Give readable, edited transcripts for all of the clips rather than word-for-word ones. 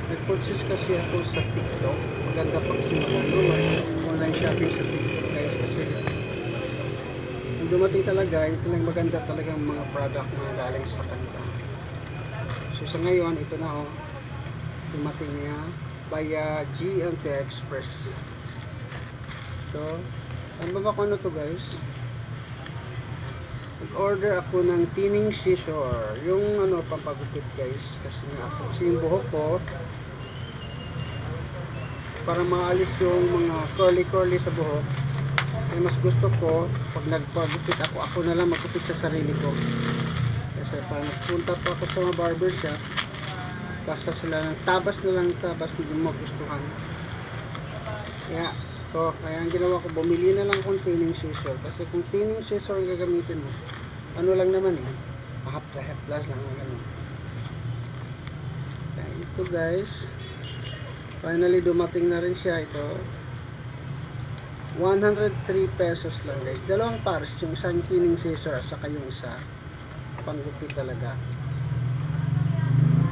Nag-purchase kasi ako sa TikTok. Maganda pa kasi online shopping sa TikTok guys, kasi kung dumating talaga, ito lang maganda talagang mga product na galing sa kanila. So sa ngayon, ito na dumating niya via G&T Express. So, ano ba kung ano to guys? Nag-order ako ng thinning scissor, yung pampagupit guys, kasi yung buhok ko, para maalis yung mga curly sa buhok, ay mas gusto ko pag nagpagupit ako na lang magupit sa sarili ko. Kasi pag nagpunta pa ako sa mga barber shop, basta sila ng tabas na yung magustuhan. Kaya ang ginawa ko, bumili na lang kung thinning scissor, kasi kung thinning scissor ang gagamitin mo, ano lang naman haplas lang ganun. Kaya ito guys, finally dumating na rin siya. Ito 103 pesos lang guys, dalawang pares, yung isang thinning scissor at saka yung isa panggupit talaga.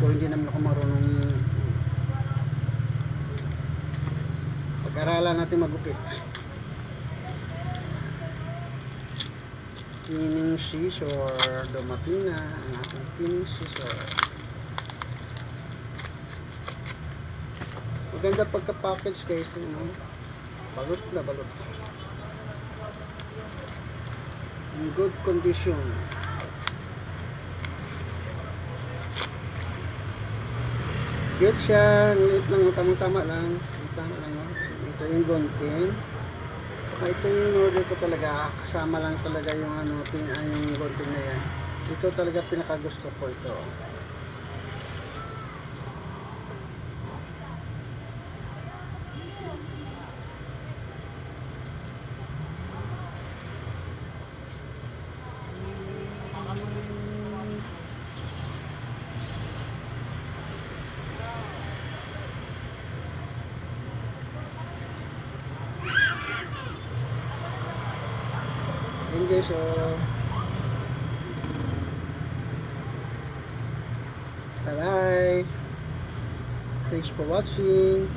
Kung hindi naman ako marunong, pag-aralan natin magupit. Thinning scissor, dumating na ang ating thinning scissor. Maganda pagka-package guys, balot na balot, in good condition. Good siya, liit lang, tamang-tama lang. Ito yung gunting. Saka ito yung order ko talaga, kasama lang talaga yung yung gunting na yan. Ito talaga pinakagusto ko ito. Yun guys, bye bye, thanks for watching.